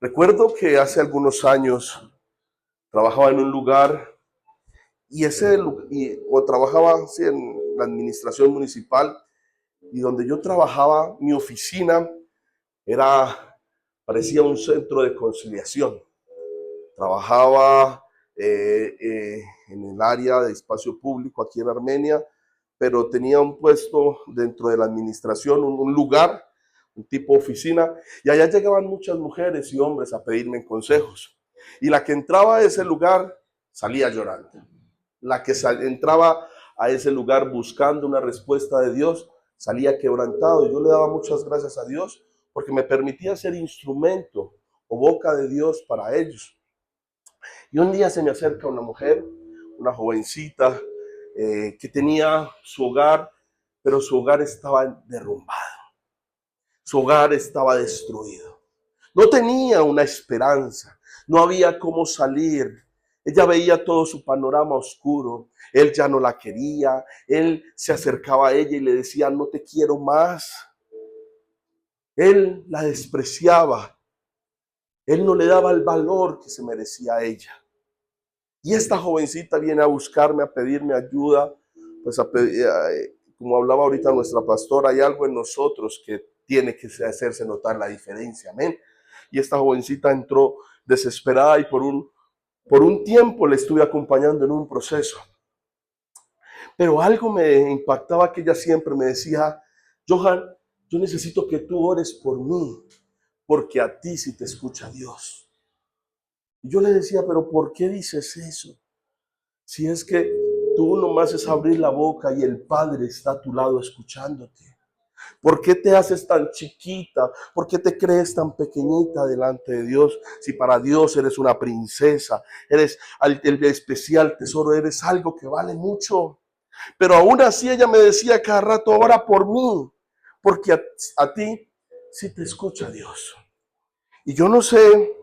Recuerdo que hace algunos años trabajaba en un lugar o trabajaba sí, en la administración municipal, y donde yo trabajaba, mi oficina parecía un centro de conciliación. Trabajaba en el área de espacio público aquí en Armenia, pero tenía un puesto dentro de la administración, un lugar, un tipo oficina, y allá llegaban muchas mujeres y hombres a pedirme consejos. Y la que entraba a ese lugar salía llorando. La que entraba a ese lugar buscando una respuesta de Dios salía quebrantado. Y yo le daba muchas gracias a Dios porque me permitía ser instrumento o boca de Dios para ellos. Y un día se me acerca una mujer, una jovencita, que tenía su hogar, pero su hogar estaba derrumbado. Su hogar estaba destruido. No tenía una esperanza, no había cómo salir. Ella veía todo su panorama oscuro. Él ya no la quería. Él se acercaba a ella y le decía, no te quiero más. Él la despreciaba. Él no le daba el valor que se merecía a ella. Y esta jovencita viene a buscarme, a pedirme ayuda, pues como hablaba ahorita nuestra pastora, hay algo en nosotros que tiene que hacerse notar la diferencia, amén. Y esta jovencita entró desesperada y por un tiempo le estuve acompañando en un proceso. Pero algo me impactaba que ella siempre me decía, Johan, yo necesito que tú ores por mí, porque a ti sí te escucha Dios. Y yo le decía, pero ¿por qué dices eso? Si es que tú nomás es abrir la boca y el Padre está a tu lado escuchándote. ¿Por qué te haces tan chiquita? ¿Por qué te crees tan pequeñita delante de Dios? Si para Dios eres una princesa, eres el especial tesoro, eres algo que vale mucho. Pero aún así ella me decía cada rato, ora por mí, porque a ti sí te escucha Dios. Y yo no sé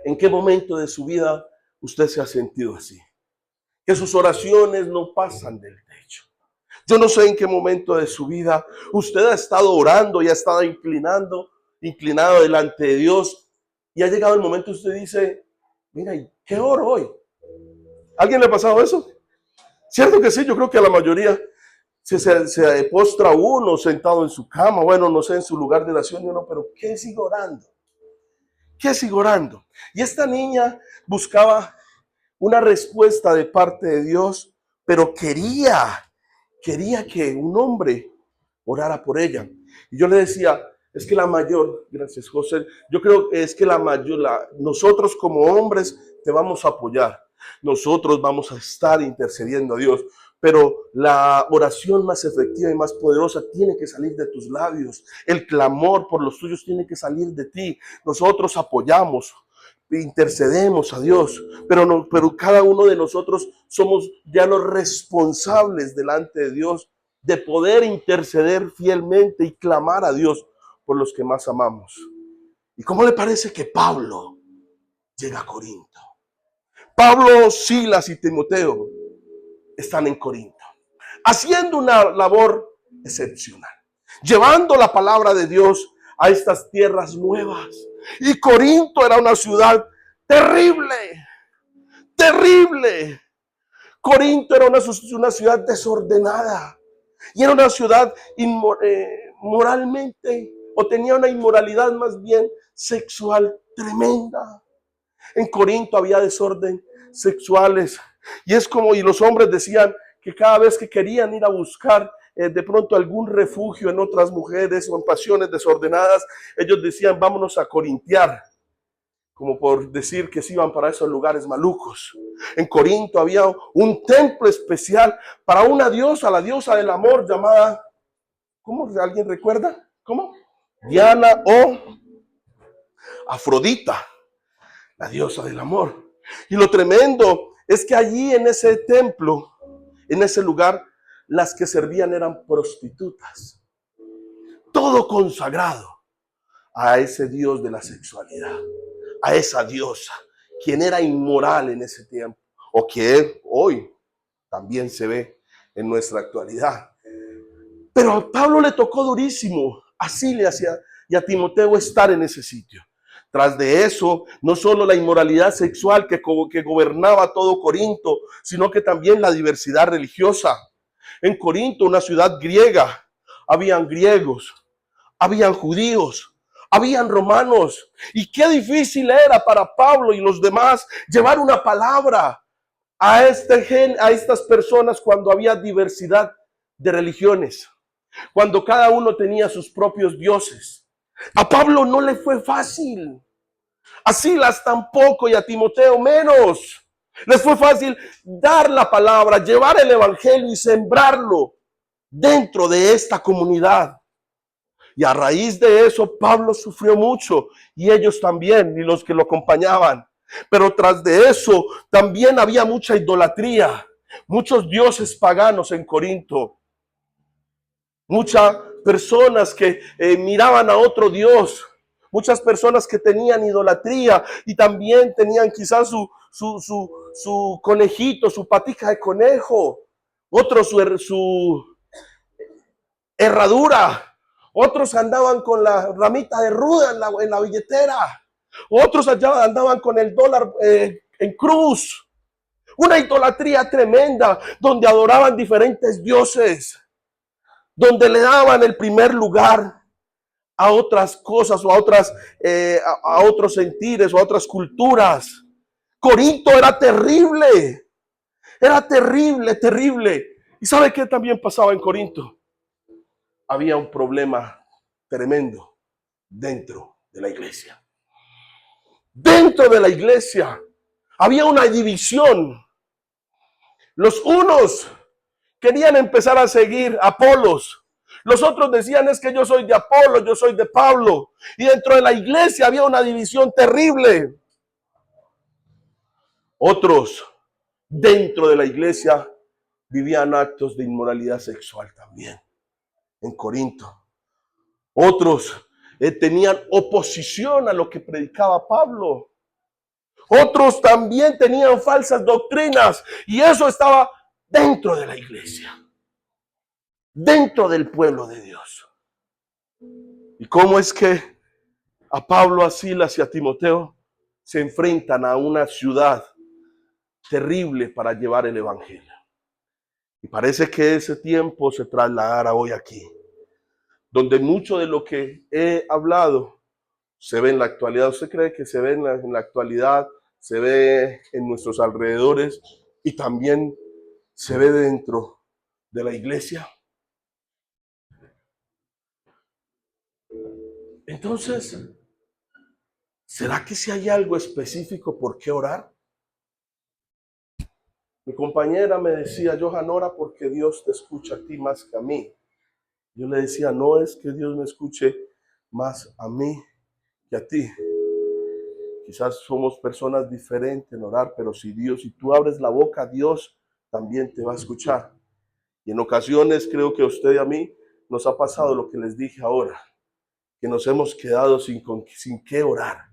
en qué momento de su vida usted se ha sentido así, que sus oraciones no pasan del techo. Yo no sé en qué momento de su vida usted ha estado orando y ha estado inclinado delante de Dios, y ha llegado el momento y usted dice, mira, ¿y qué oro hoy? ¿Alguien le ha pasado eso? Cierto que sí, yo creo que a la mayoría se postra uno sentado en su cama, bueno, no sé, en su lugar de oración, y uno, pero ¿qué sigo orando? ¿Qué sigo orando? Y esta niña buscaba una respuesta de parte de Dios, pero quería que un hombre orara por ella. Y yo le decía, es que la mayor, gracias José, yo creo que es que nosotros como hombres te vamos a apoyar, nosotros vamos a estar intercediendo a Dios, pero la oración más efectiva y más poderosa tiene que salir de tus labios, el clamor por los tuyos tiene que salir de ti, nosotros apoyamos, intercedemos a Dios, pero cada uno de nosotros somos ya los responsables delante de Dios de poder interceder fielmente y clamar a Dios por los que más amamos. ¿Y cómo le parece que Pablo llega a Corinto? Pablo, Silas y Timoteo están en Corinto, haciendo una labor excepcional, llevando la palabra de Dios a estas tierras nuevas. Y Corinto era una ciudad terrible, terrible. Corinto era una ciudad desordenada y era una ciudad moralmente, o tenía una inmoralidad más bien sexual tremenda. En Corinto había desorden sexuales y los hombres decían que cada vez que querían ir a buscar de pronto algún refugio en otras mujeres o en pasiones desordenadas, ellos decían vámonos a corintiar, como por decir que se iban para esos lugares malucos. En Corinto había un templo especial para una diosa, la diosa del amor llamada, ¿cómo? ¿Alguien recuerda? ¿Cómo? Diana o Afrodita, la diosa del amor. Y lo tremendo es que allí en ese templo, en ese lugar, las que servían eran prostitutas. Todo consagrado a ese dios de la sexualidad, a esa diosa, quien era inmoral en ese tiempo, o que hoy también se ve en nuestra actualidad. Pero a Pablo le tocó durísimo, a Silas y a Timoteo estar en ese sitio. Tras de eso, no solo la inmoralidad sexual que gobernaba todo Corinto, sino que también la diversidad religiosa. En Corinto, una ciudad griega, habían griegos, habían judíos, habían romanos. Y qué difícil era para Pablo y los demás llevar una palabra a estas personas cuando había diversidad de religiones, cuando cada uno tenía sus propios dioses. A Pablo no le fue fácil, a Silas tampoco y a Timoteo menos. Les fue fácil dar la palabra, llevar el evangelio y sembrarlo dentro de esta comunidad. Y a raíz de eso, Pablo sufrió mucho, y ellos también, y los que lo acompañaban. Pero tras de eso, también había mucha idolatría, muchos dioses paganos en Corinto. Muchas personas que miraban a otro Dios, muchas personas que tenían idolatría y también tenían quizás su conejito, su patica de conejo, otros su herradura, otros andaban con la ramita de ruda en la billetera, otros allá andaban con el dólar en cruz. Una idolatría tremenda donde adoraban diferentes dioses, donde le daban el primer lugar a otras cosas o a otros sentires o a otras culturas. Corinto era terrible, terrible. ¿Y sabe qué también pasaba en Corinto? Había un problema tremendo dentro de la iglesia. Dentro de la iglesia había una división. Los unos querían empezar a seguir a Apolos. Los otros decían, es que yo soy de Apolo, yo soy de Pablo. Y dentro de la iglesia había una división terrible. Otros dentro de la iglesia vivían actos de inmoralidad sexual también en Corinto. Otros tenían oposición a lo que predicaba Pablo. Otros también tenían falsas doctrinas y eso estaba dentro de la iglesia, dentro del pueblo de Dios. ¿Y cómo es que a Pablo, a Silas y a Timoteo se enfrentan a una ciudad terrible para llevar el evangelio? Y parece que ese tiempo se trasladará hoy aquí, donde mucho de lo que he hablado se ve en la actualidad. ¿Usted cree que se ve en la actualidad? Se ve en nuestros alrededores y también se ve dentro de la iglesia. Entonces, ¿será que si hay algo específico por qué orar? Mi compañera me decía, Johan, ora porque Dios te escucha a ti más que a mí. Yo le decía, no es que Dios me escuche más a mí que a ti. Quizás somos personas diferentes en orar, pero si tú abres la boca, Dios también te va a escuchar. Y en ocasiones creo que a usted y a mí nos ha pasado lo que les dije ahora, que nos hemos quedado sin qué orar.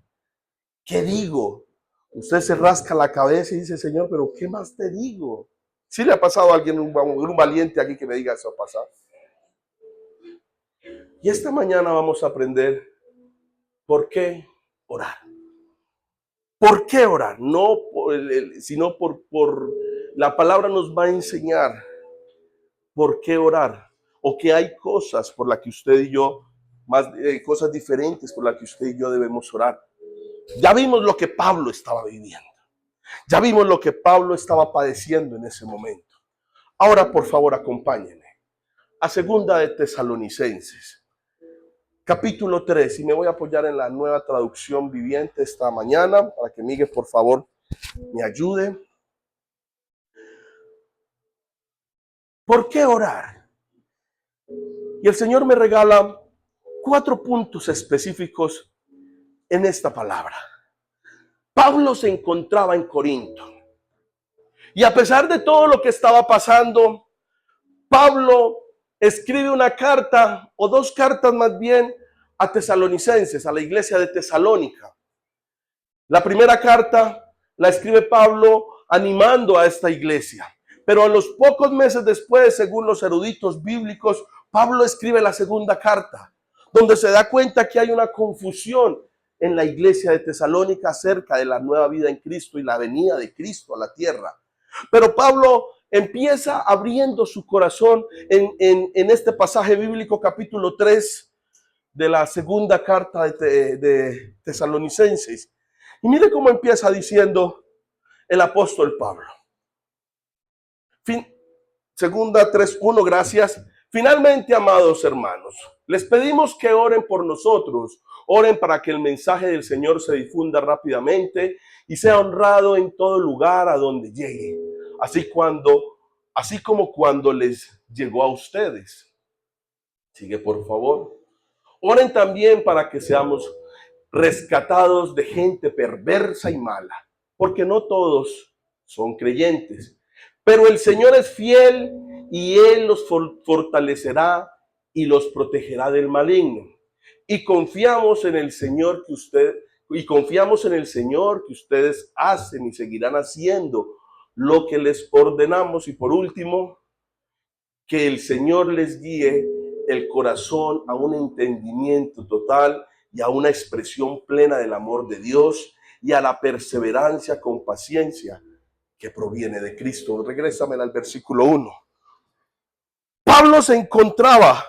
¿Qué digo? Usted se rasca la cabeza y dice, Señor, pero ¿qué más te digo? ¿Sí le ha pasado a alguien, un valiente aquí que me diga eso ha pasado? Y esta mañana vamos a aprender por qué orar. ¿Por qué orar? No sino por la palabra nos va a enseñar por qué orar. O que hay cosas por las que usted y yo, cosas diferentes por las que usted y yo debemos orar. Ya vimos lo que Pablo estaba viviendo. Ya vimos lo que Pablo estaba padeciendo en ese momento. Ahora, por favor, acompáñenme a Segunda de Tesalonicenses, capítulo 3, y me voy a apoyar en la Nueva Traducción Viviente esta mañana, para que Miguel, por favor, me ayude. ¿Por qué orar? Y el Señor me regala 4 puntos específicos en esta palabra. Pablo se encontraba en Corinto. Y a pesar de todo lo que estaba pasando, Pablo escribe una carta, o 2 cartas más bien, a tesalonicenses, a la iglesia de Tesalónica. La primera carta la escribe Pablo animando a esta iglesia. Pero a los pocos meses después, según los eruditos bíblicos, Pablo escribe la segunda carta, donde se da cuenta que hay una confusión en la iglesia de Tesalónica acerca de la nueva vida en Cristo y la venida de Cristo a la tierra. Pero Pablo empieza abriendo su corazón en este pasaje bíblico, capítulo 3 de la segunda carta de Tesalonicenses. Y mire cómo empieza diciendo el apóstol Pablo. Segunda 3:1, gracias. Finalmente, amados hermanos, les pedimos que oren por nosotros. Oren para que el mensaje del Señor se difunda rápidamente y sea honrado en todo lugar a donde llegue. Así como cuando les llegó a ustedes. Sigue, por favor. Oren también para que seamos rescatados de gente perversa y mala, porque no todos son creyentes. Pero el Señor es fiel y Él los fortalecerá y los protegerá del maligno. Y confiamos en el Señor que ustedes hacen y seguirán haciendo lo que les ordenamos. Y por último, que el Señor les guíe el corazón a un entendimiento total y a una expresión plena del amor de Dios y a la perseverancia con paciencia que proviene de Cristo. Regrésame al versículo 1. Pablo se encontraba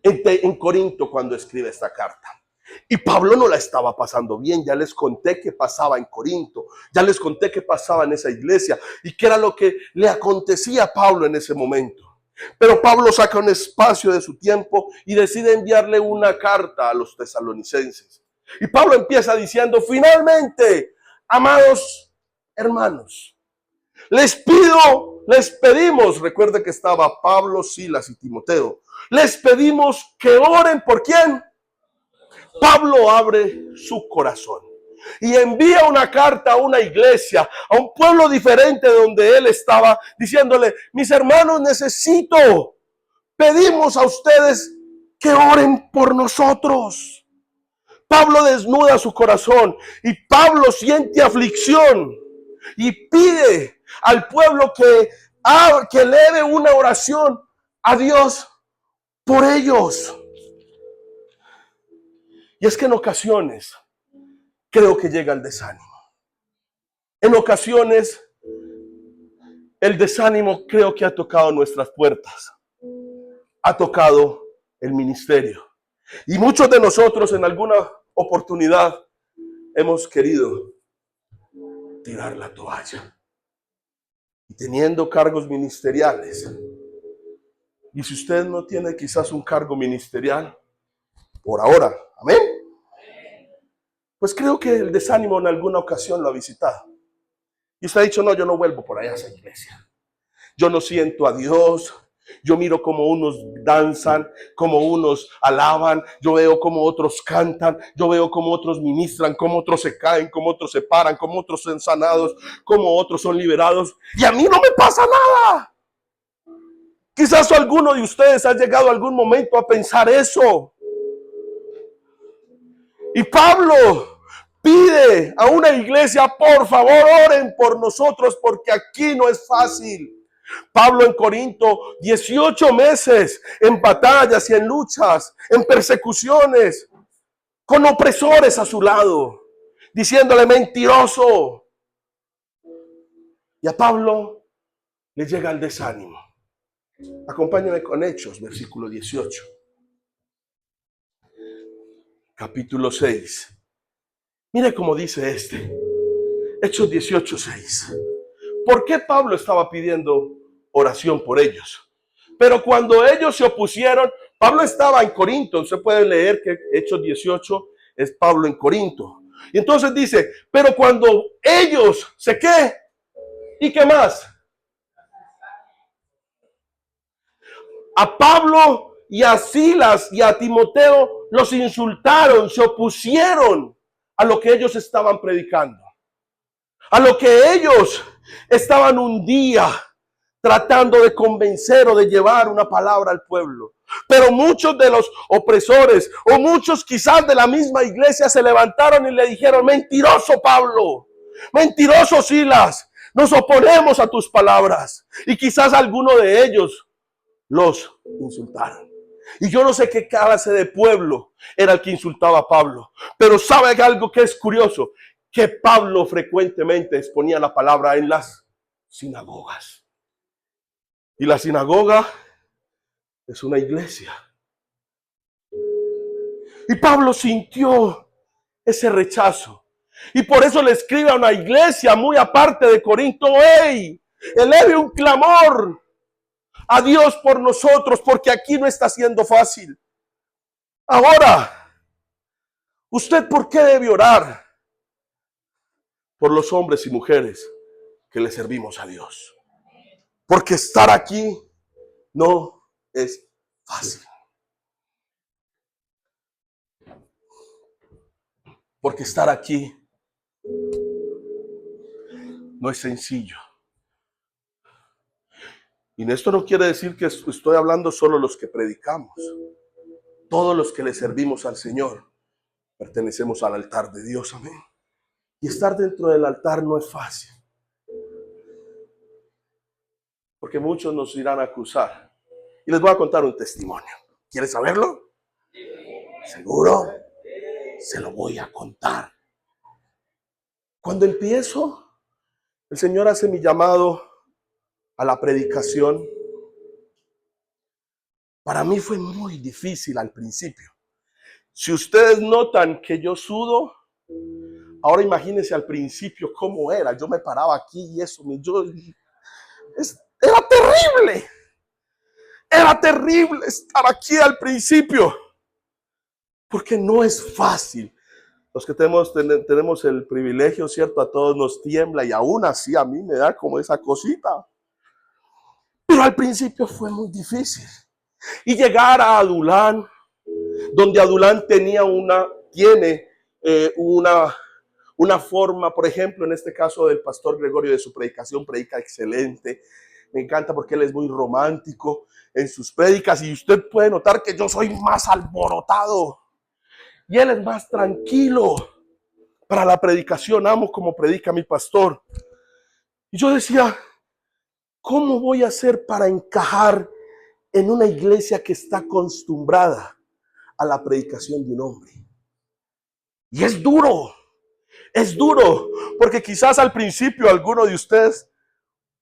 en Corinto cuando escribe esta carta. Y Pablo no la estaba pasando bien. Ya les conté qué pasaba en Corinto. Ya les conté qué pasaba en esa iglesia y qué era lo que le acontecía a Pablo en ese momento. Pero Pablo saca un espacio de su tiempo y decide enviarle una carta a los tesalonicenses. Y Pablo empieza diciendo: finalmente, amados hermanos, les pedimos, recuerde que estaba Pablo, Silas y Timoteo. Les pedimos que oren ¿por quién? Pablo abre su corazón y envía una carta a una iglesia, a un pueblo diferente de donde él estaba, diciéndole: mis hermanos, pedimos a ustedes que oren por nosotros. Pablo desnuda su corazón y Pablo siente aflicción y pide al pueblo que eleve una oración a Dios por ellos. Y es que en ocasiones creo que llega el desánimo. En ocasiones el desánimo creo que ha tocado nuestras puertas. Ha tocado el ministerio. Y muchos de nosotros en alguna oportunidad hemos querido tirar la toalla. Y teniendo cargos ministeriales. Y si usted no tiene quizás un cargo ministerial, por ahora, amén, pues creo que el desánimo en alguna ocasión lo ha visitado. Y usted ha dicho: no, yo no vuelvo por allá a esa iglesia. Yo no siento a Dios. Yo miro como unos danzan, como unos alaban. Yo veo como otros cantan. Yo veo como otros ministran, como otros se caen, como otros se paran, como otros son sanados, como otros son liberados. Y a mí no me pasa nada. Quizás alguno de ustedes ha llegado algún momento a pensar eso. Y Pablo pide a una iglesia: por favor, oren por nosotros, porque aquí no es fácil. Pablo en Corinto, 18 meses en batallas y en luchas, en persecuciones, con opresores a su lado, diciéndole: mentiroso. Y a Pablo le llega el desánimo. Acompáñame con Hechos, versículo 18. Capítulo 6. Mire cómo dice Hechos 18:6. ¿Por qué Pablo estaba pidiendo oración por ellos? Pero cuando ellos se opusieron, Pablo estaba en Corinto. Usted puede leer que Hechos 18 es Pablo en Corinto. Y entonces dice: pero cuando ellos se ¿qué? ¿Y qué más? A Pablo y a Silas y a Timoteo los insultaron, se opusieron a lo que ellos estaban predicando, a lo que ellos estaban un día tratando de convencer o de llevar una palabra al pueblo. Pero muchos de los opresores o muchos quizás de la misma iglesia se levantaron y le dijeron: mentiroso Pablo, mentiroso Silas, nos oponemos a tus palabras. Y quizás alguno de ellos los insultaron. Y yo no sé qué clase de pueblo era el que insultaba a Pablo. Pero ¿sabe algo que es curioso? Que Pablo frecuentemente exponía la palabra en las sinagogas. Y la sinagoga es una iglesia. Y Pablo sintió ese rechazo. Y por eso le escribe a una iglesia muy aparte de Corinto: ¡hey! Eleve un clamor a Dios por nosotros, porque aquí no está siendo fácil. Ahora, ¿usted por qué debe orar? Por los hombres y mujeres que le servimos a Dios. Porque estar aquí no es fácil. Porque estar aquí no es sencillo. Y esto no quiere decir que estoy hablando solo los que predicamos. Todos los que le servimos al Señor pertenecemos al altar de Dios. Amén. Y estar dentro del altar no es fácil. Porque muchos nos irán a acusar. Y les voy a contar un testimonio. ¿Quieres saberlo? ¿Seguro? Se lo voy a contar. Cuando empiezo, el Señor hace mi llamado a la predicación. Para mí fue muy difícil al principio. Si ustedes notan que yo sudo, ahora imagínense al principio cómo era. Yo me paraba aquí y eso, era terrible. Era terrible estar aquí al principio. Porque no es fácil. Los que tenemos el privilegio, ¿cierto? A todos nos tiembla y aún así a mí me da como esa cosita. Pero al principio fue muy difícil. Y llegar a Adulán, donde Adulán tiene una forma, por ejemplo, en este caso del pastor Gregorio, de su predicación, predica excelente. Me encanta porque él es muy romántico en sus prédicas y usted puede notar que yo soy más alborotado y él es más tranquilo para la predicación. Amo como predica mi pastor. Y yo decía, ¿cómo voy a hacer para encajar en una iglesia que está acostumbrada a la predicación de un hombre? Y es duro, porque quizás al principio alguno de ustedes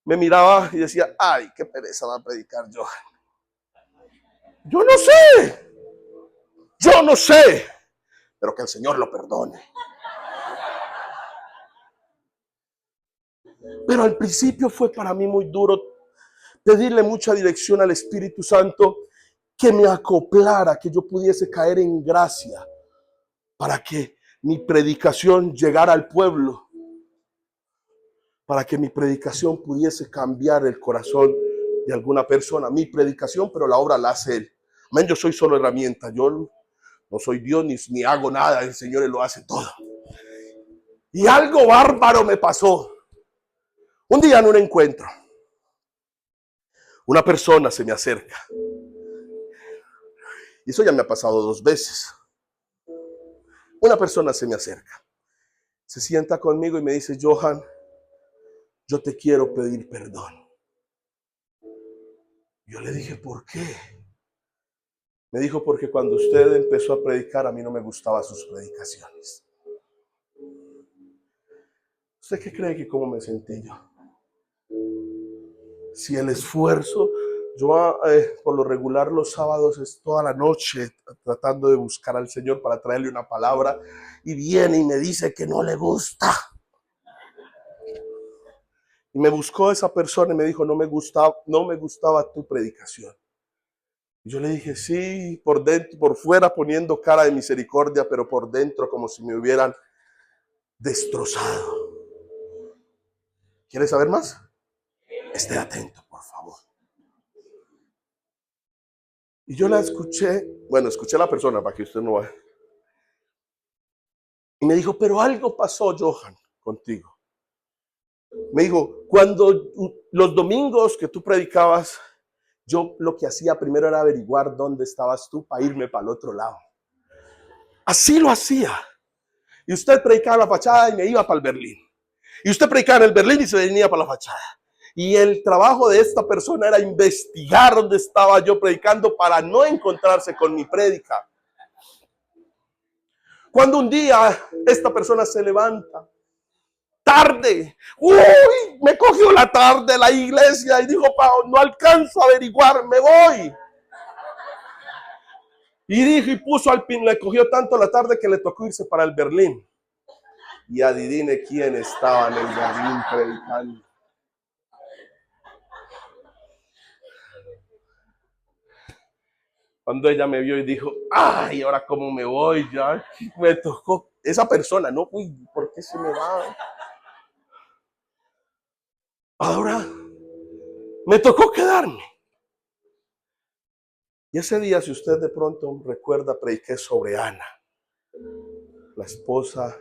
me miraba y decía: ay, qué pereza va a predicar yo. Yo no sé, pero que el Señor lo perdone. Pero al principio fue para mí muy duro pedirle mucha dirección al Espíritu Santo, que me acoplara, que yo pudiese caer en gracia para que mi predicación llegara al pueblo, para que mi predicación pudiese cambiar el corazón de alguna persona. Mi predicación, pero la obra la hace Él. Amén, yo soy solo herramienta, yo no soy Dios ni hago nada, el Señor Él lo hace todo. Y algo bárbaro me pasó. Un día en un encuentro, una persona se me acerca. Y eso ya me ha pasado 2 veces. Una persona se me acerca, se sienta conmigo y me dice: Johan, yo te quiero pedir perdón. Yo le dije: ¿por qué? Me dijo: porque cuando usted empezó a predicar, a mí no me gustaban sus predicaciones. ¿Usted qué cree que cómo me sentí yo? Si el esfuerzo, yo por lo regular los sábados es toda la noche tratando de buscar al Señor para traerle una palabra, y viene y me dice que no le gusta. Y me buscó esa persona y me dijo: no me gustaba tu predicación. Y yo le dije: sí, por dentro, por fuera poniendo cara de misericordia, pero por dentro como si me hubieran destrozado. ¿Quieres saber más? Esté atento, por favor. Y yo la escuché a la persona para que usted no vaya. Y me dijo: pero algo pasó, Johan, contigo. Me dijo: cuando los domingos que tú predicabas, yo lo que hacía primero era averiguar dónde estabas tú para irme para el otro lado. Así lo hacía. Y usted predicaba la fachada y me iba para el Berlín. Y usted predicaba en el Berlín y se venía para la fachada. Y el trabajo de esta persona era investigar dónde estaba yo predicando para no encontrarse con mi prédica. Cuando un día esta persona se levanta tarde, me cogió la tarde la iglesia y dijo, no alcanzo a averiguar, me voy. Y dijo y puso al pin, le cogió tanto la tarde que le tocó irse para el Berlín. Y adivine quién estaba en el Berlín predicando. Cuando ella me vio y dijo, ay, ahora cómo me voy, ya me tocó esa persona, no, uy, ¿por qué se me va? Ahora me tocó quedarme. Y ese día, si usted de pronto recuerda, prediqué sobre Ana, la esposa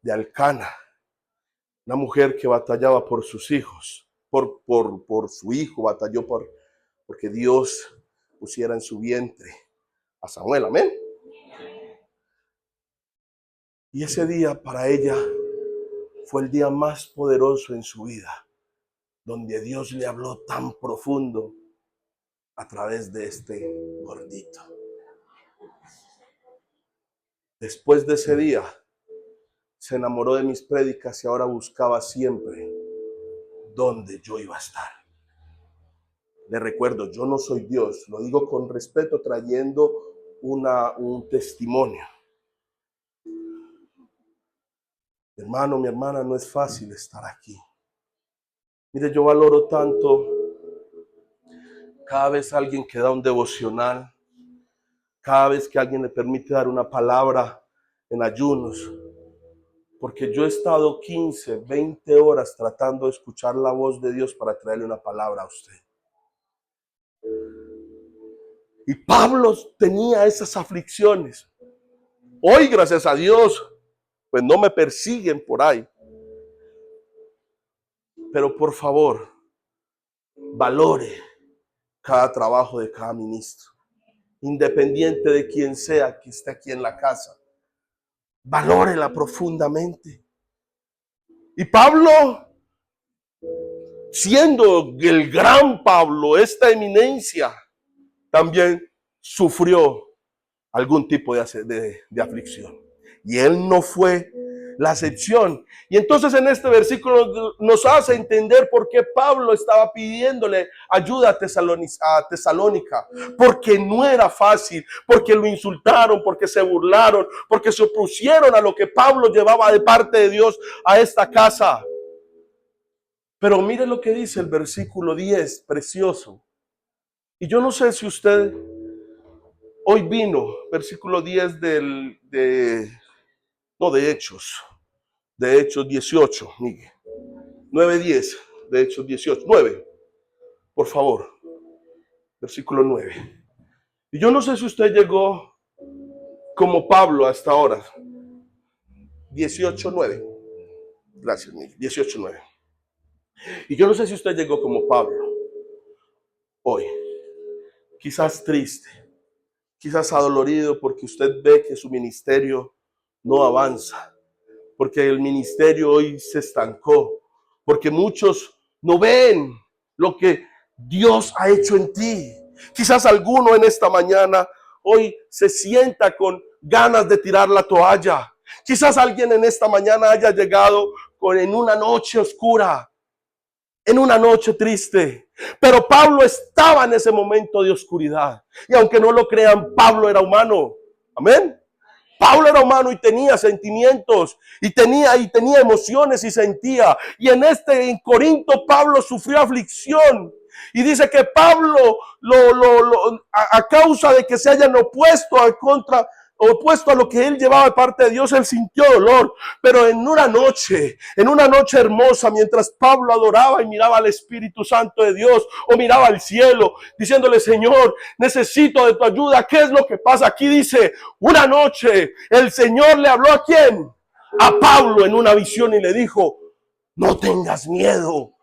de Alcana, una mujer que batallaba por sus hijos, por su hijo, batalló porque Dios pusiera en su vientre a Samuel, amén. Y ese día para ella fue el día más poderoso en su vida, donde Dios le habló tan profundo a través de este gordito. Después de ese día, se enamoró de mis prédicas y ahora buscaba siempre dónde yo iba a estar. Le recuerdo, yo no soy Dios, lo digo con respeto, trayendo un testimonio. Hermano, mi hermana, no es fácil estar aquí. Mire, yo valoro tanto cada vez alguien que da un devocional, cada vez que alguien le permite dar una palabra en ayunos, porque yo he estado 15, 20 horas tratando de escuchar la voz de Dios para traerle una palabra a usted. Y Pablo tenía esas aflicciones. Hoy, gracias a Dios, pues no me persiguen por ahí. Pero por favor, valore cada trabajo de cada ministro, independiente de quién sea que esté aquí en la casa. Valórela profundamente. Y Pablo, siendo el gran Pablo, esta eminencia, también sufrió algún tipo de aflicción. Y él no fue la excepción. Y entonces en este versículo nos hace entender por qué Pablo estaba pidiéndole ayuda a Tesalónica. Porque no era fácil, porque lo insultaron, porque se burlaron, porque se opusieron a lo que Pablo llevaba de parte de Dios a esta casa. Pero mire lo que dice el versículo 10, precioso. Y yo no sé si usted hoy vino, versículo 10 de Hechos 18, Miguel. 9:10, de Hechos 18, 9, por favor, versículo 9. Y yo no sé si usted llegó como Pablo hasta ahora. 18:9. Gracias, Miguel. 18:9. Y yo no sé si usted llegó como Pablo hoy, quizás triste, quizás adolorido porque usted ve que su ministerio no avanza, porque el ministerio hoy se estancó, porque muchos no ven lo que Dios ha hecho en ti. Quizás alguno en esta mañana hoy se sienta con ganas de tirar la toalla. Quizás alguien en esta mañana haya llegado en una noche oscura, en una noche triste. Pero Pablo estaba en ese momento de oscuridad. Y aunque no lo crean, Pablo era humano. Amén. Pablo era humano y tenía sentimientos y tenía emociones y sentía. Y en Corinto Pablo sufrió aflicción. Y dice que Pablo, a causa de que se hayan opuesto a lo que él llevaba de parte de Dios, él sintió dolor. Pero en una noche hermosa, mientras Pablo adoraba y miraba al Espíritu Santo de Dios o miraba al cielo, diciéndole, Señor, necesito de tu ayuda. ¿Qué es lo que pasa? Aquí dice, una noche el Señor le habló ¿a quién? A Pablo en una visión y le dijo, no tengas miedo,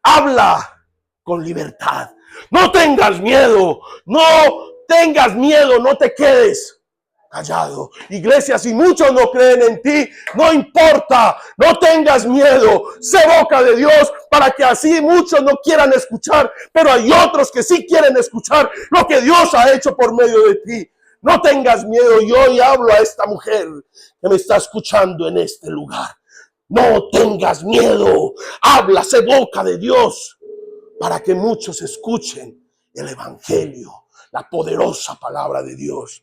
habla con libertad. No tengas miedo, no te quedes callado. Iglesia, si muchos no creen en ti, no importa, no tengas miedo. Sé boca de Dios para que así muchos no quieran escuchar, pero hay otros que sí quieren escuchar lo que Dios ha hecho por medio de ti. No tengas miedo. Yo hoy hablo a esta mujer que me está escuchando en este lugar. No tengas miedo. Habla, sé boca de Dios para que muchos escuchen el evangelio, la poderosa palabra de Dios.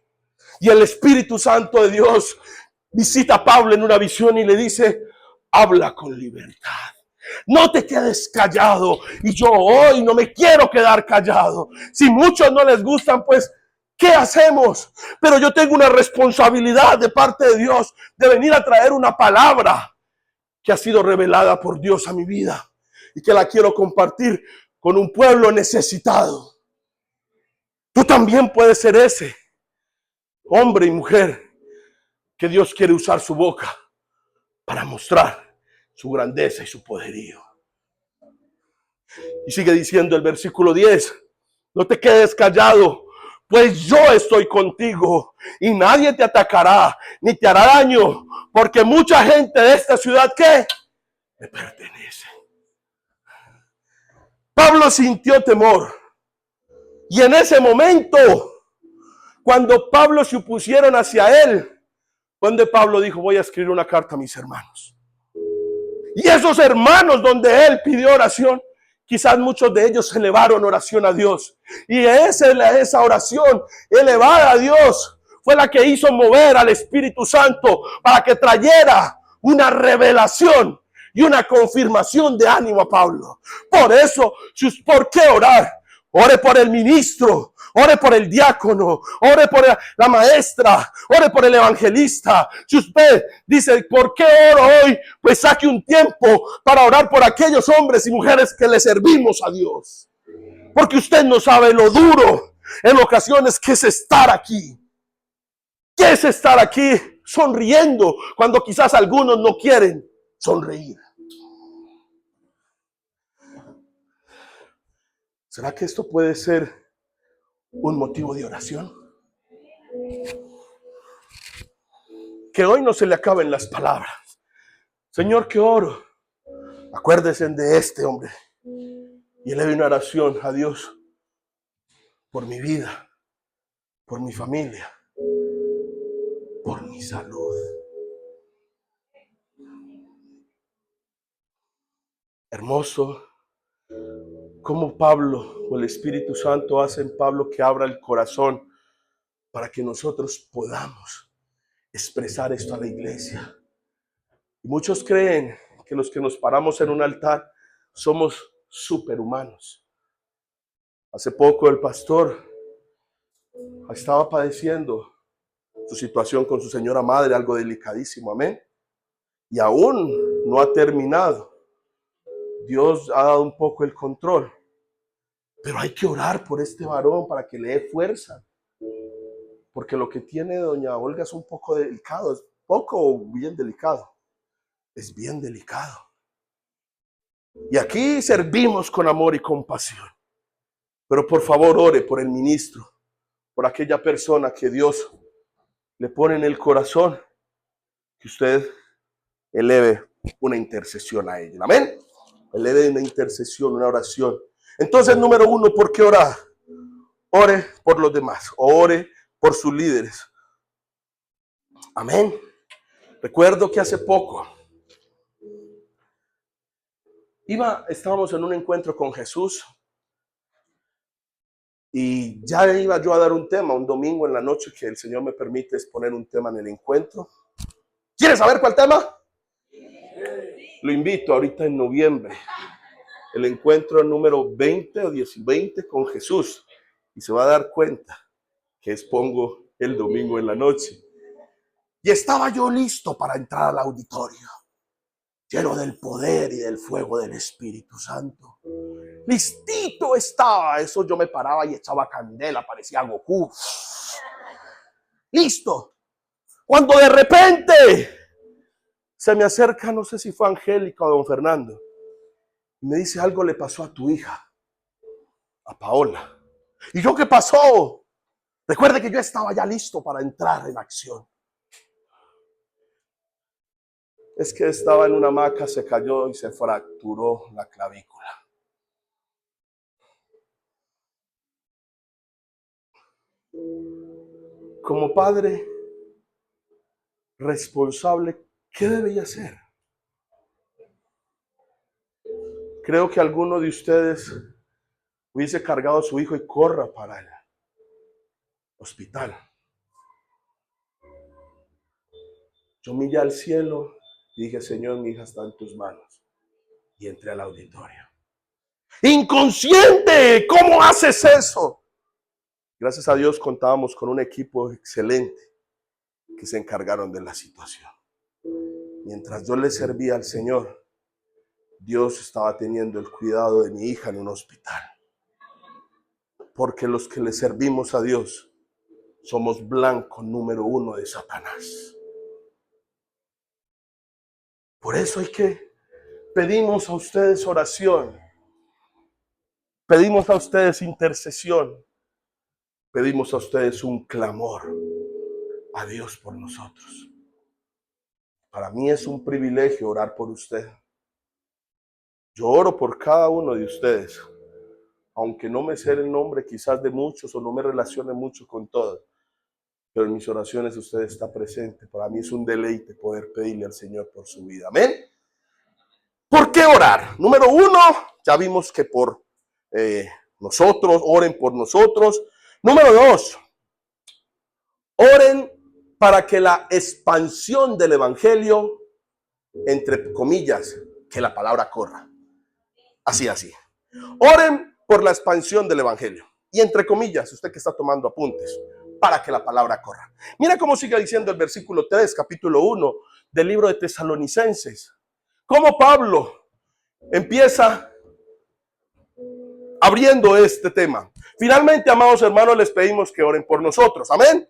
Y el Espíritu Santo de Dios visita a Pablo en una visión y le dice: habla con libertad. No te quedes callado. Y yo hoy no me quiero quedar callado. Si muchos no les gustan, pues, ¿qué hacemos? Pero yo tengo una responsabilidad de parte de Dios de venir a traer una palabra que ha sido revelada por Dios a mi vida y que la quiero compartir con un pueblo necesitado. Tú también puedes ser ese hombre y mujer que Dios quiere usar su boca para mostrar su grandeza y su poderío. Y sigue diciendo el versículo 10: no te quedes callado, pues yo estoy contigo y nadie te atacará ni te hará daño, porque mucha gente de esta ciudad que me pertenece. Pablo sintió temor, y en ese momento, cuando Pablo se opusieron hacia él, donde Pablo dijo: voy a escribir una carta a mis hermanos. Y esos hermanos donde él pidió oración, quizás muchos de ellos elevaron oración a Dios. Y esa oración elevada a Dios fue la que hizo mover al Espíritu Santo para que trayera una revelación y una confirmación de ánimo a Pablo. Por eso, ¿por qué orar? Ore por el ministro, ore por el diácono, ore por la maestra, ore por el evangelista. Si usted dice: ¿por qué oro hoy? Pues saque un tiempo para orar por aquellos hombres y mujeres que le servimos a Dios. Porque usted no sabe lo duro en ocasiones que es estar aquí. ¿Qué es estar aquí sonriendo cuando quizás algunos no quieren sonreír? ¿Será que esto puede ser un motivo de oración? Que hoy no se le acaben las palabras. Señor, que oro. Acuérdense de este hombre y eleve una oración a Dios por mi vida, por mi familia, por mi salud. Hermoso como Pablo o el Espíritu Santo hace en Pablo que abra el corazón para que nosotros podamos expresar esto a la iglesia. Y muchos creen que los que nos paramos en un altar somos superhumanos. Hace poco el pastor estaba padeciendo su situación con su señora madre, algo delicadísimo, amén. Y aún no ha terminado. Dios ha dado un poco el control. Pero hay que orar por este varón para que le dé fuerza. Porque lo que tiene doña Olga es un poco delicado. Es poco o bien delicado. Es bien delicado. Y aquí servimos con amor y compasión. Pero por favor ore por el ministro, por aquella persona que Dios le pone en el corazón, que usted eleve una intercesión a ella. Amén. Eleve una intercesión, una oración. Entonces, número 1, ¿por qué orar? Ore por los demás, ore por sus líderes. Amén. Recuerdo que hace poco estábamos en un encuentro con Jesús y ya iba yo a dar un tema, un domingo en la noche que el Señor me permite exponer un tema en el encuentro. ¿Quieres saber cuál tema? Lo invito ahorita en noviembre. El encuentro número 20 o 20 con Jesús. Y se va a dar cuenta que expongo el domingo en la noche. Y estaba yo listo para entrar al auditorio, lleno del poder y del fuego del Espíritu Santo. Listito estaba. Eso yo me paraba y echaba candela, parecía Goku. Listo. Cuando de repente se me acerca, no sé si fue Angélica o don Fernando, y me dice: algo le pasó a tu hija, a Paola. ¿Y yo qué pasó? Recuerde que yo estaba ya listo para entrar en acción. Es que estaba en una hamaca, se cayó y se fracturó la clavícula. Como padre responsable, ¿qué debería hacer? Creo que alguno de ustedes hubiese cargado a su hijo y corra para el hospital. Yo miré al cielo y dije, Señor, mi hija está en tus manos. Y entré al auditorio. ¡Inconsciente! ¿Cómo haces eso? Gracias a Dios contábamos con un equipo excelente que se encargaron de la situación. Mientras yo le servía al Señor, Dios estaba teniendo el cuidado de mi hija en un hospital. Porque los que le servimos a Dios somos blanco número 1 de Satanás. Por eso hay que pedimos a ustedes oración, pedimos a ustedes intercesión, pedimos a ustedes un clamor a Dios por nosotros. Para mí es un privilegio orar por usted. Yo oro por cada uno de ustedes, aunque no me sé el nombre quizás de muchos o no me relacione mucho con todos, pero en mis oraciones usted está presente. Para mí es un deleite poder pedirle al Señor por su vida. Amén. ¿Por qué orar? Número 1, ya vimos que por nosotros, oren por nosotros. Número 2, oren para que la expansión del evangelio, entre comillas, que la palabra corra. Así. Oren por la expansión del evangelio. Y entre comillas, usted que está tomando apuntes, para que la palabra corra. Mira cómo sigue diciendo el versículo 3, capítulo 1 del libro de Tesalonicenses. Cómo Pablo empieza abriendo este tema. Finalmente, amados hermanos, les pedimos que oren por nosotros. Amén.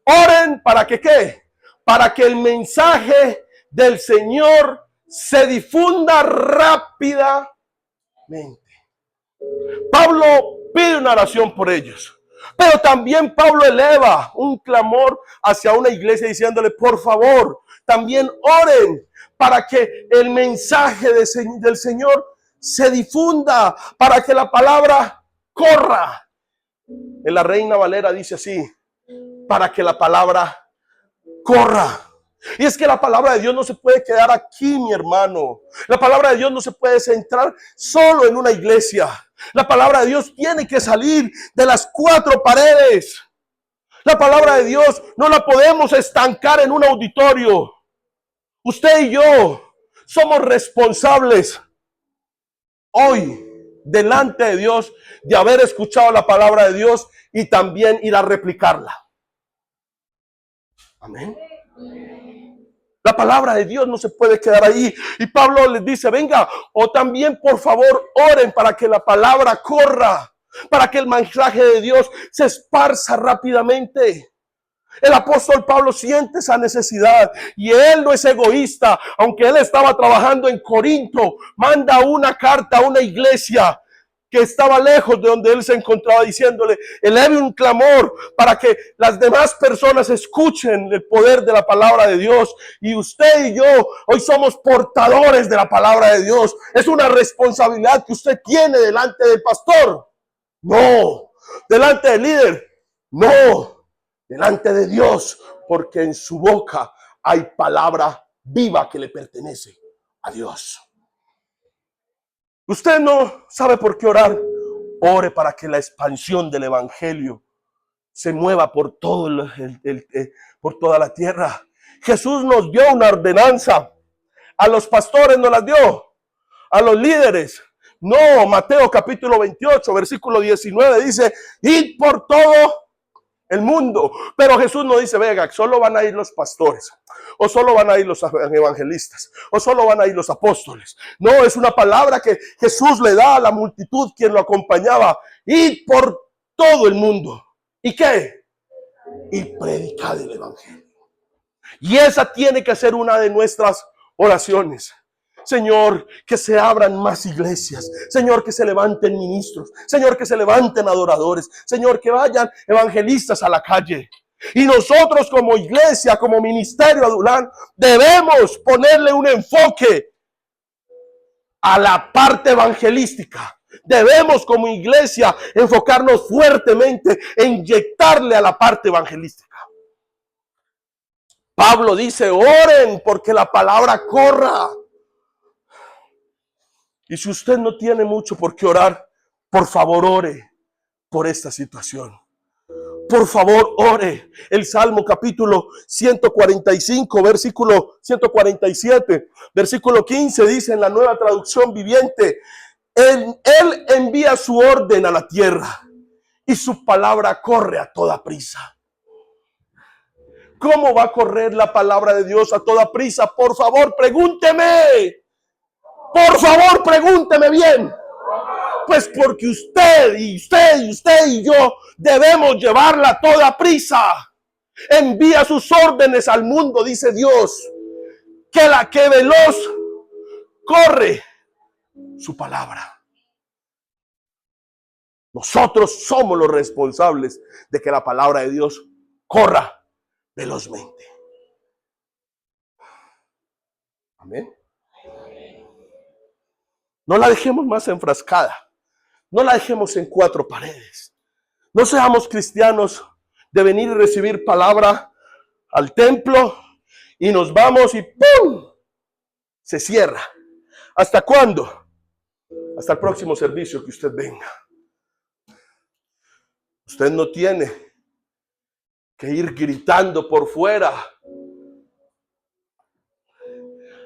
Oren para que ¿qué? Para que el mensaje del Señor se difunda rápidamente. Pablo pide una oración por ellos. Pero también Pablo eleva un clamor hacia una iglesia diciéndole, por favor, también oren para que el mensaje del Señor se difunda, para que la palabra corra. En la Reina Valera dice así, para que la palabra corra. Y es que la palabra de Dios no se puede quedar aquí, mi hermano. La palabra de Dios no se puede centrar solo en una iglesia. La palabra de Dios tiene que salir de las 4 paredes. La palabra de Dios no la podemos estancar en un auditorio. Usted y yo somos responsables hoy delante de Dios de haber escuchado la palabra de Dios y también ir a replicarla. Amén. La palabra de Dios no se puede quedar ahí. Y Pablo les dice, venga, o también por favor oren para que la palabra corra, para que el mensaje de Dios se esparza rápidamente. El apóstol Pablo siente esa necesidad y él no es egoísta. Aunque él estaba trabajando en Corinto, manda una carta a una iglesia que estaba lejos de donde él se encontraba, diciéndole, eleve un clamor para que las demás personas escuchen el poder de la palabra de Dios. Y usted y yo hoy somos portadores de la palabra de Dios. Es una responsabilidad que usted tiene delante del pastor. No. Delante del líder. No. Delante de Dios. Porque en su boca hay palabra viva que le pertenece a Dios. Usted no sabe por qué orar. Ore para que la expansión del evangelio se mueva por por toda la tierra. Jesús nos dio una ordenanza. A los pastores nos la dio. A los líderes. No, Mateo capítulo 28, versículo 19 dice, id por todo el mundo. Pero Jesús no dice, venga, solo van a ir los pastores, o solo van a ir los evangelistas, o solo van a ir los apóstoles. No, es una palabra que Jesús le da a la multitud quien lo acompañaba. Ir por todo el mundo. ¿Y qué? Y predicar el evangelio. Y esa tiene que ser una de nuestras oraciones. Señor, que se abran más iglesias. Señor, que se levanten ministros. Señor, que se levanten adoradores. Señor, que vayan evangelistas a la calle. Y nosotros como iglesia, como ministerio Adulán, debemos ponerle un enfoque a la parte evangelística. Debemos como iglesia enfocarnos fuertemente e inyectarle a la parte evangelística. Pablo dice, oren porque la palabra corra. Y si usted no tiene mucho por qué orar, por favor ore por esta situación. Por favor ore. El Salmo capítulo 145, versículo 147, versículo 15 dice en la Nueva Traducción Viviente, Él envía su orden a la tierra y su palabra corre a toda prisa. ¿Cómo va a correr la palabra de Dios a toda prisa? Por favor, pregúnteme. Por favor, pregúnteme bien. Pues porque usted y yo debemos llevarla a toda prisa. Envía sus órdenes al mundo, dice Dios, que veloz corre su palabra. Nosotros somos los responsables de que la palabra de Dios corra velozmente. Amén. No la dejemos más enfrascada. No la dejemos en cuatro paredes. No seamos cristianos de venir y recibir palabra al templo y nos vamos y ¡pum! Se cierra. ¿Hasta cuándo? Hasta el próximo servicio que usted venga. Usted no tiene que ir gritando por fuera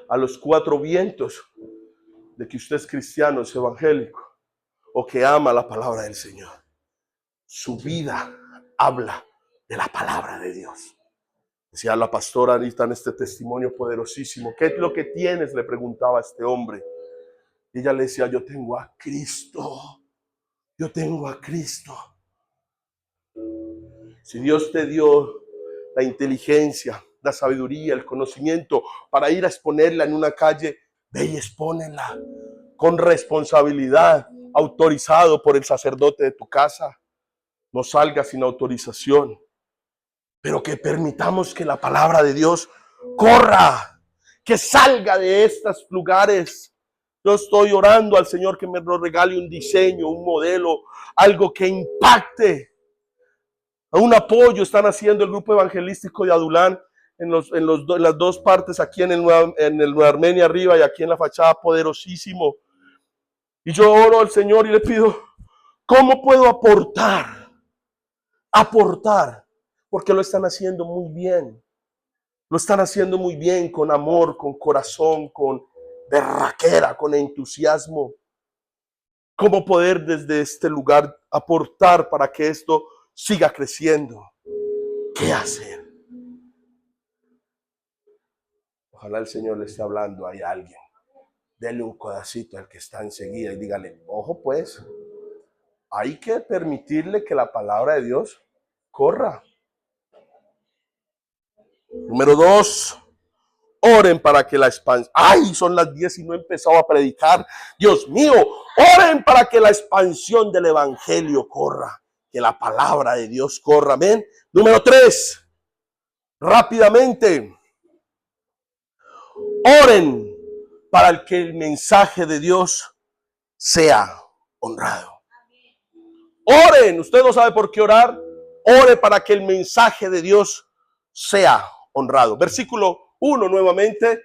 a los cuatro vientos de que usted es cristiano, es evangélico o que ama la palabra del Señor. Su vida habla de la palabra de Dios. Decía la pastora Anita en este testimonio poderosísimo, ¿qué es lo que tienes?, le preguntaba a este hombre. Y ella le decía, yo tengo a Cristo. Yo tengo a Cristo. Si Dios te dio la inteligencia, la sabiduría, el conocimiento para ir a exponerla en una calle, ve y expónela con responsabilidad, autorizado por el sacerdote de tu casa. No salga sin autorización, pero que permitamos que la palabra de Dios corra, que salga de estos lugares. Yo estoy orando al Señor que me regale un diseño, un modelo, algo que impacte. Un apoyo están haciendo el grupo evangelístico de Adulán en las dos partes, aquí en el Nueva Armenia arriba y aquí en la fachada, poderosísimo. Y yo oro al Señor y le pido, ¿cómo puedo aportar? Porque lo están haciendo muy bien. Lo están haciendo muy bien, con amor, con corazón, con berraquera, con entusiasmo. ¿Cómo poder desde este lugar aportar para que esto siga creciendo? ¿Qué hacer? Ojalá el Señor le esté hablando a alguien. Dele un codacito al que está enseguida y dígale, ojo pues, hay que permitirle que la palabra de Dios corra. Número 2, oren para que la expansión. ¡Ay! Son las 10 y no he empezado a predicar. Dios mío, oren para que la expansión del evangelio corra. Que la palabra de Dios corra. Amén. Número 3, rápidamente. Oren para que el mensaje de Dios sea honrado. Oren. Usted no sabe por qué orar. Ore para que el mensaje de Dios sea honrado. Versículo 1 nuevamente.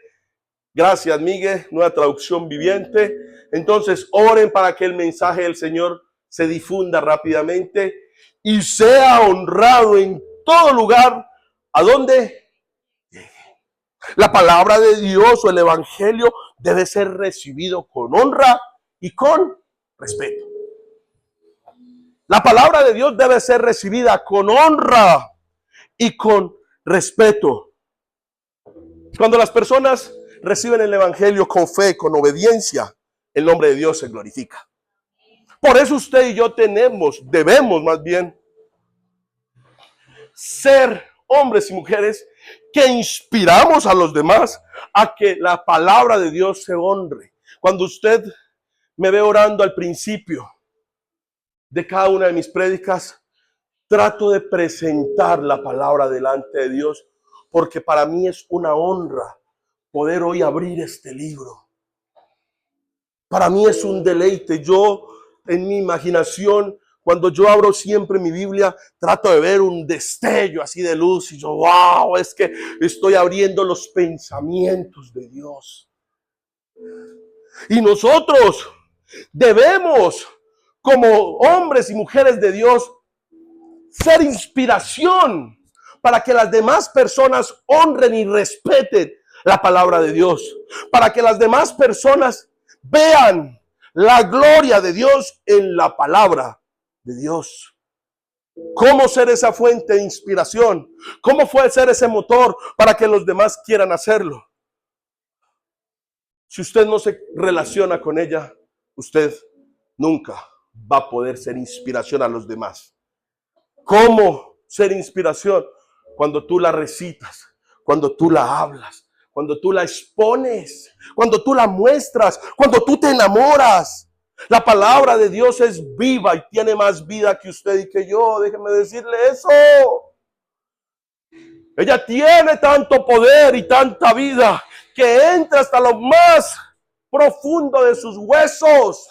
Gracias, Miguel. Nueva Traducción Viviente. Entonces, oren para que el mensaje del Señor se difunda rápidamente y sea honrado en todo lugar a donde llegue. La palabra de Dios o el evangelio debe ser recibido con honra y con respeto. La palabra de Dios debe ser recibida con honra y con respeto. Cuando las personas reciben el evangelio con fe, con obediencia, el nombre de Dios se glorifica. Por eso usted y yo debemos más bien ser hombres y mujeres que inspiramos a los demás a que la palabra de Dios se honre. Cuando usted me ve orando al principio de cada una de mis prédicas, trato de presentar la palabra delante de Dios, porque para mí es una honra poder hoy abrir este libro. Para mí es un deleite. Yo, en mi imaginación, cuando yo abro siempre mi Biblia, trato de ver un destello así de luz y yo, wow, es que estoy abriendo los pensamientos de Dios. Y nosotros debemos, como hombres y mujeres de Dios, ser inspiración para que las demás personas honren y respeten la palabra de Dios, para que las demás personas vean la gloria de Dios en la palabra de Dios. ¿Cómo ser esa fuente de inspiración? ¿Cómo fue ser ese motor para que los demás quieran hacerlo? Si usted no se relaciona con ella, usted nunca va a poder ser inspiración a los demás. ¿Cómo ser inspiración? Cuando tú la recitas, cuando tú la hablas, cuando tú la expones, cuando tú la muestras, cuando tú te enamoras. La palabra de Dios es viva y tiene más vida que usted y que yo. Déjeme decirle eso. Ella tiene tanto poder y tanta vida que entra hasta lo más profundo de sus huesos.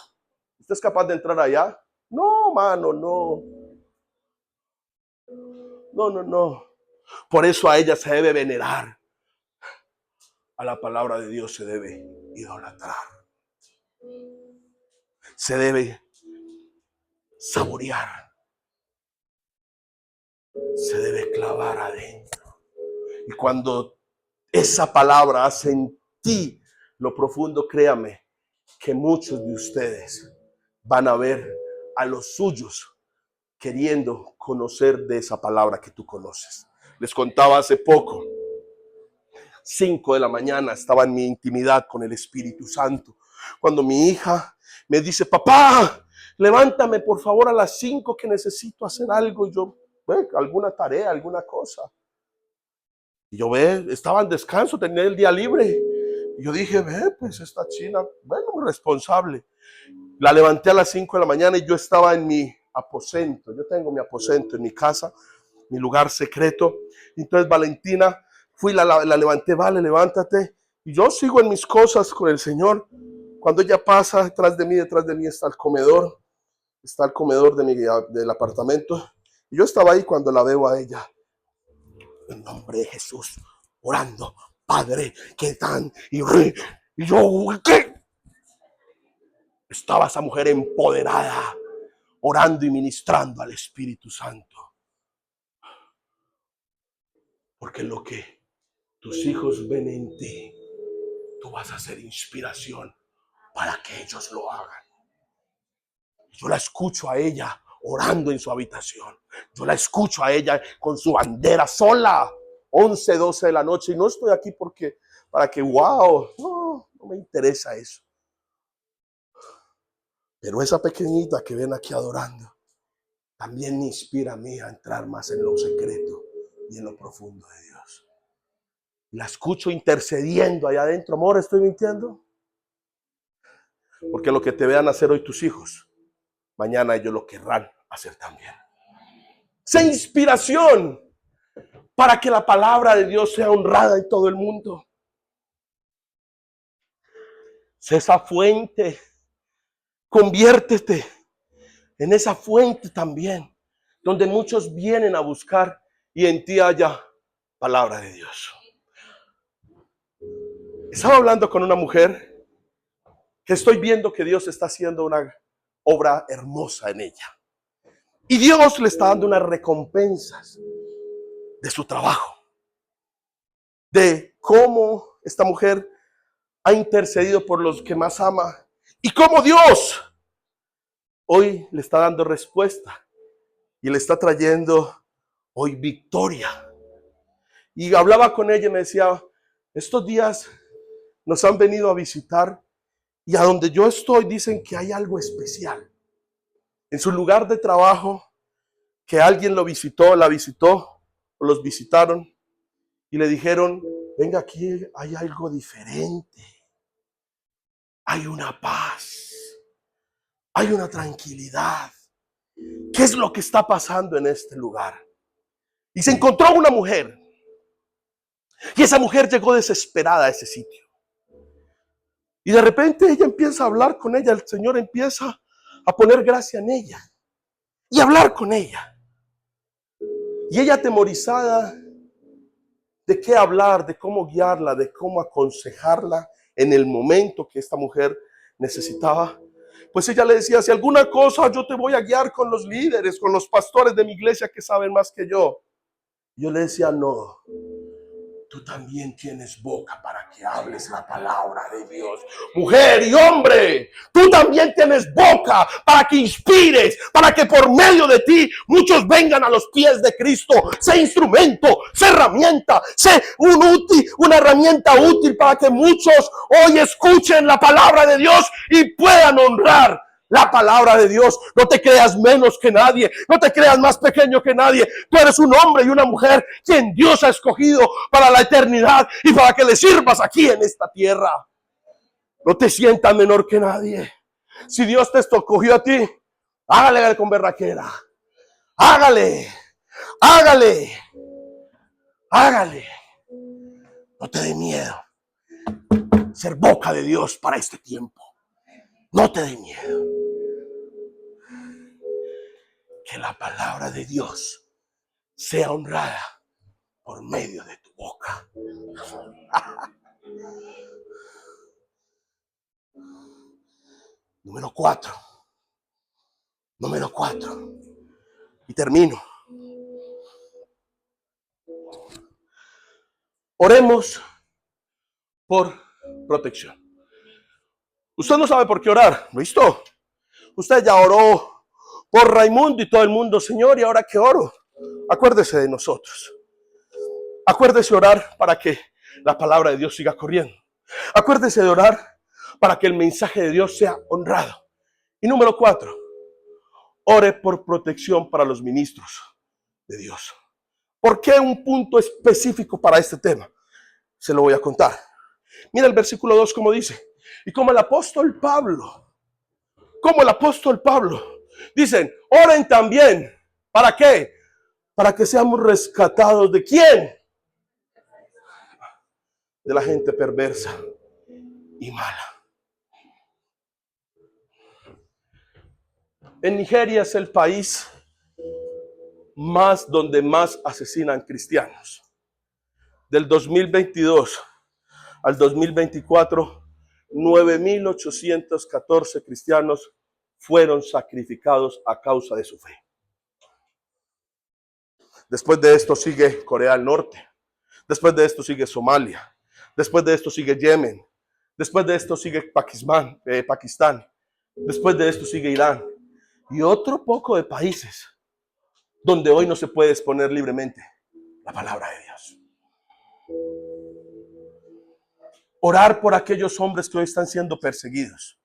¿Usted es capaz de entrar allá? No, mano, no. No. Por eso a ella se debe venerar. A la palabra de Dios se debe idolatrar. Se debe saborear. Se debe clavar adentro. Y cuando esa palabra hace en ti lo profundo, créame que muchos de ustedes van a ver a los suyos queriendo conocer de esa palabra que tú conoces. Les contaba hace poco, 5 de la mañana, estaba en mi intimidad con el Espíritu Santo, cuando mi hija me dice, papá, levántame por favor a las 5 que necesito hacer algo. Y yo, alguna tarea, alguna cosa. Y yo, estaba en descanso, tenía el día libre. Y yo dije, pues esta china, muy responsable. La levanté a las 5 de la mañana y yo estaba en mi aposento. Yo tengo mi aposento en mi casa, mi lugar secreto. Entonces Valentina, la levanté, vale, levántate. Y yo sigo en mis cosas con el Señor. Cuando ella pasa detrás de mí está el comedor. Está el comedor del apartamento. Y yo estaba ahí cuando la veo a ella. En nombre de Jesús, orando, Padre, que tan y yo, ¿qué? Estaba esa mujer empoderada, orando y ministrando al Espíritu Santo. Porque lo que tus hijos ven en ti, tú vas a ser inspiración para que ellos lo hagan. Yo la escucho a ella orando en su habitación. Yo la escucho a ella con su bandera sola, 11, 12 de la noche. Y no estoy aquí para que, wow, no me interesa eso. Pero esa pequeñita que ven aquí adorando, también me inspira a mí a entrar más en lo secreto y en lo profundo de Dios. La escucho intercediendo allá adentro. Amor, ¿estoy mintiendo? Porque lo que te vean hacer hoy tus hijos, mañana ellos lo querrán hacer también. Sea inspiración para que la palabra de Dios sea honrada en todo el mundo. Sé esa fuente. Conviértete en esa fuente también, donde muchos vienen a buscar y en ti haya palabra de Dios. Estaba hablando con una mujer que estoy viendo que Dios está haciendo una obra hermosa en ella. Y Dios le está dando unas recompensas de su trabajo, de cómo esta mujer ha intercedido por los que más ama y cómo Dios hoy le está dando respuesta y le está trayendo hoy victoria. Y hablaba con ella y me decía, estos días nos han venido a visitar y a donde yo estoy dicen que hay algo especial. En su lugar de trabajo, que alguien lo visitó, la visitó, o los visitaron y le dijeron venga, aquí hay algo diferente. Hay una paz, hay una tranquilidad. ¿Qué es lo que está pasando en este lugar? Y se encontró una mujer. Y esa mujer llegó desesperada a ese sitio. Y de repente ella empieza a hablar con ella. El Señor empieza a poner gracia en ella y hablar con ella. Y ella atemorizada de qué hablar, de cómo guiarla, de cómo aconsejarla en el momento que esta mujer necesitaba. Pues ella le decía, si alguna cosa yo te voy a guiar con los líderes, con los pastores de mi iglesia que saben más que yo. Yo le decía, no, tú también tienes boca para que hables la palabra de Dios. Mujer y hombre, tú también tienes boca para que inspires, para que por medio de ti muchos vengan a los pies de Cristo. Sé instrumento, sé herramienta, sé una herramienta útil para que muchos hoy escuchen la palabra de Dios y puedan honrar la palabra de Dios. No te creas menos que nadie, no te creas más pequeño que nadie. Tú eres un hombre y una mujer quien Dios ha escogido para la eternidad y para que le sirvas aquí en esta tierra. No te sientas menor que nadie. Si Dios te escogió a ti, hágale con berraquera. Hágale, hágale, hágale. No te dé miedo. Ser boca de Dios para este tiempo. No te dé miedo. Que la palabra de Dios sea honrada por medio de tu boca. Número 4. Número 4. Y termino. Oremos por protección. Usted no sabe por qué orar, ¿listo? Usted ya oró por Raimundo y todo el mundo, Señor, ¿y ahora qué oro? Acuérdese de nosotros. Acuérdese de orar para que la palabra de Dios siga corriendo. Acuérdese de orar para que el mensaje de Dios sea honrado. Y número 4, ore por protección para los ministros de Dios. ¿Por qué un punto específico para este tema? Se lo voy a contar. Mira el versículo 2 como dice. Y como el apóstol Pablo, dicen, oren también. ¿Para qué? Para que seamos rescatados. ¿De quién? De la gente perversa y mala. En Nigeria es el país donde más asesinan cristianos. Del 2022 al 2024, 9.814 cristianos fueron sacrificados a causa de su fe. Después de esto sigue Corea del Norte. Después de esto sigue Somalia. Después de esto sigue Yemen. Después de esto sigue Pakistán. Después de esto sigue Irán. Y otro poco de países donde hoy no se puede exponer libremente la palabra de Dios. Orar por aquellos hombres que hoy están siendo perseguidos.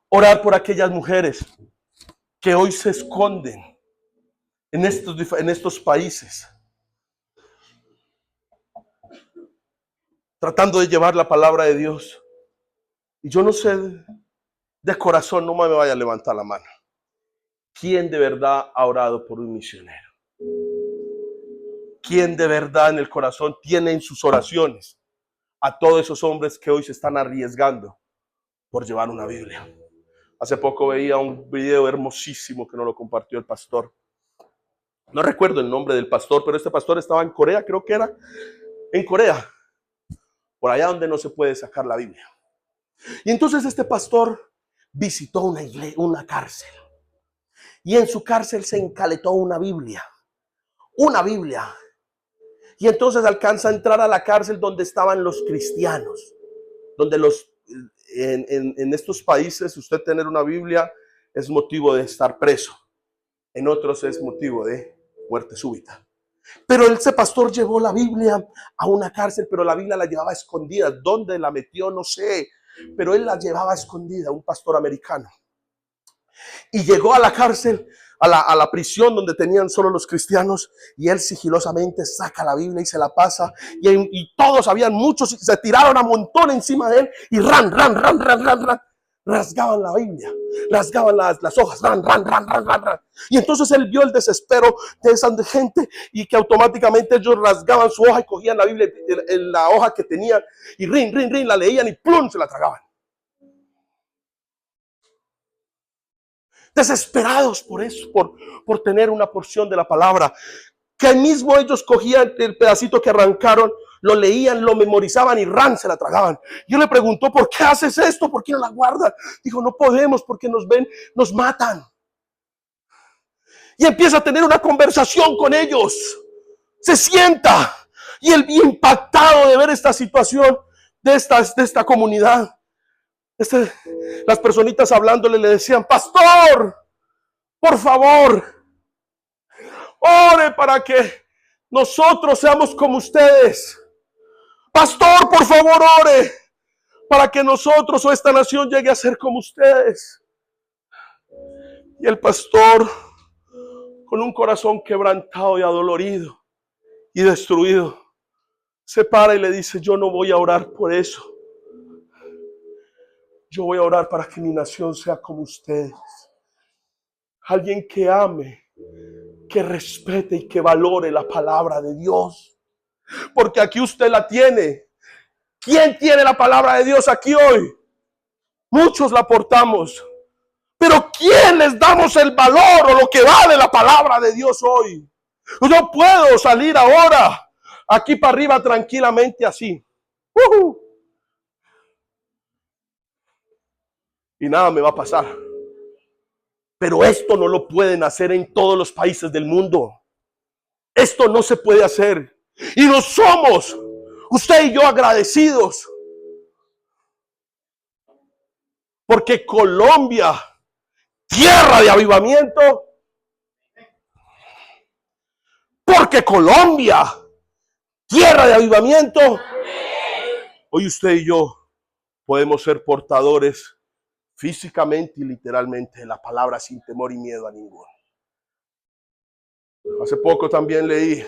Orar por aquellas mujeres que hoy se esconden en estos países, tratando de llevar la palabra de Dios. Y yo no sé, de corazón, no me vaya a levantar la mano. ¿Quién de verdad ha orado por un misionero? ¿Quién de verdad en el corazón tiene en sus oraciones a todos esos hombres que hoy se están arriesgando por llevar una Biblia? Hace poco veía un video hermosísimo que nos lo compartió el pastor. No recuerdo el nombre del pastor, pero este pastor estaba en Corea, creo que era en Corea, por allá donde no se puede sacar la Biblia. Y entonces este pastor visitó una cárcel. Y en su cárcel se encaletó una Biblia. Una Biblia. Y entonces alcanza a entrar a la cárcel donde estaban los cristianos. Donde en estos países usted tener una Biblia es motivo de estar preso. En otros es motivo de muerte súbita. Pero ese pastor llevó la Biblia a una cárcel, pero la Biblia la llevaba escondida. ¿Dónde la metió? No sé. Pero él la llevaba escondida, un pastor americano. Y llegó a la cárcel a la prisión donde tenían solo los cristianos, y él sigilosamente saca la Biblia y se la pasa, y todos, habían muchos, y se tiraron a montón encima de él, y ran, rasgaban la Biblia, rasgaban las hojas, ran. Y entonces él vio el desespero de esa gente, y que automáticamente ellos rasgaban su hoja y cogían la Biblia, la hoja que tenían, y la leían y plum, se la tragaban. Desesperados por eso, por tener una porción de la palabra, que mismo ellos cogían el pedacito que arrancaron, lo leían, lo memorizaban y se la tragaban. Yo le preguntó, ¿por qué haces esto? ¿Por qué no la guardas? Dijo, no podemos, porque nos ven, nos matan. Y empieza a tener una conversación con ellos. Se sienta, y él bien impactado de ver esta situación de esta comunidad. Las personitas hablándole le decían, pastor, por favor, ore para que nosotros seamos como ustedes. Pastor, por favor, ore para que nosotros o esta nación llegue a ser como ustedes. Y el pastor, con un corazón quebrantado y adolorido y destruido, se para y le dice, yo no voy a orar por eso. Yo voy a orar para que mi nación sea como ustedes. Alguien que ame, que respete y que valore la palabra de Dios. Porque aquí usted la tiene. ¿Quién tiene la palabra de Dios aquí hoy? Muchos la portamos. Pero ¿quién les damos el valor o lo que vale la palabra de Dios hoy? Yo puedo salir ahora aquí para arriba tranquilamente así. Y nada me va a pasar. Pero esto no lo pueden hacer en todos los países del mundo. Esto no se puede hacer. Y no somos, usted y yo, agradecidos. Porque Colombia, tierra de avivamiento. Porque Colombia, tierra de avivamiento. Hoy usted y yo podemos ser portadores físicamente y literalmente de la palabra sin temor y miedo a ninguno. Hace poco también leí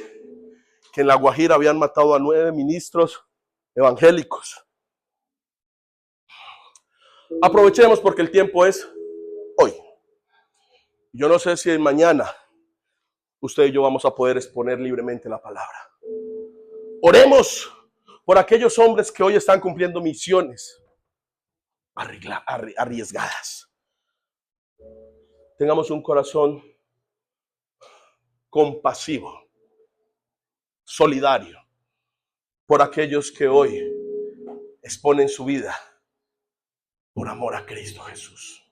que en La Guajira habían matado a 9 ministros evangélicos. Aprovechemos porque el tiempo es hoy. Yo no sé si mañana usted y yo vamos a poder exponer libremente la palabra. Oremos por aquellos hombres que hoy están cumpliendo misiones arriesgadas. Tengamos un corazón compasivo, solidario, por aquellos que hoy exponen su vida por amor a Cristo Jesús.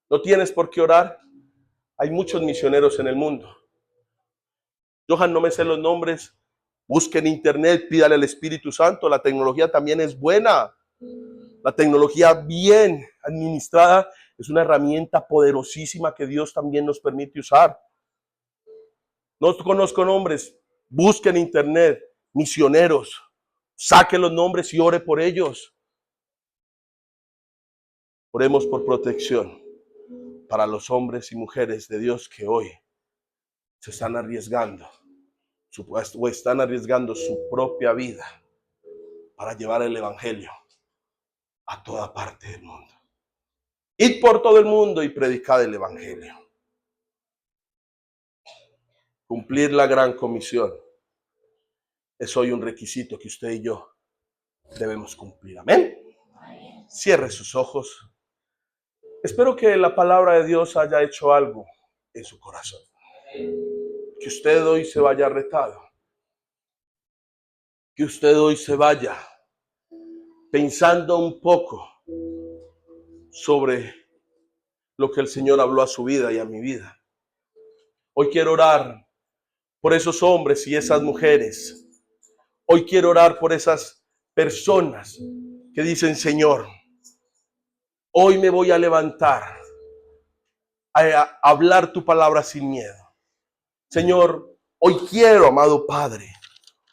No tienes por qué orar. Hay muchos misioneros en el mundo. Johan, no me sé los nombres. Busque en internet, pídale al Espíritu Santo. La tecnología también es buena. La tecnología bien administrada es una herramienta poderosísima que Dios también nos permite usar. No conozco nombres. Busque en internet misioneros. Saque los nombres y ore por ellos. Oremos por protección para los hombres y mujeres de Dios que hoy se están arriesgando o están arriesgando su propia vida para llevar el evangelio a toda parte del mundo. Id por todo el mundo y predicad el evangelio. Cumplir la gran comisión es hoy un requisito que usted y yo debemos cumplir. Amén. Cierre sus ojos. Espero que la palabra de Dios haya hecho algo en su corazón. Que usted hoy se vaya retado. Que usted hoy se vaya pensando un poco sobre lo que el Señor habló a su vida y a mi vida. Hoy quiero orar por esos hombres y esas mujeres. Hoy quiero orar por esas personas que dicen, Señor, hoy me voy a levantar a hablar tu palabra sin miedo. Señor, hoy quiero, amado Padre,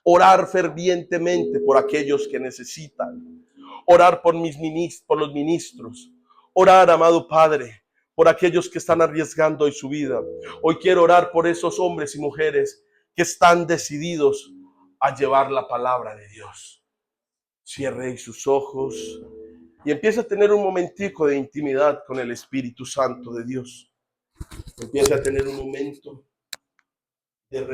orar fervientemente por aquellos que necesitan. Orar por los ministros. Orar, amado Padre, por aquellos que están arriesgando hoy su vida. Hoy quiero orar por esos hombres y mujeres que están decididos a llevar la palabra de Dios. Cierre sus ojos y empiece a tener un momentico de intimidad con el Espíritu Santo de Dios. Empiece a tener un momento de relación.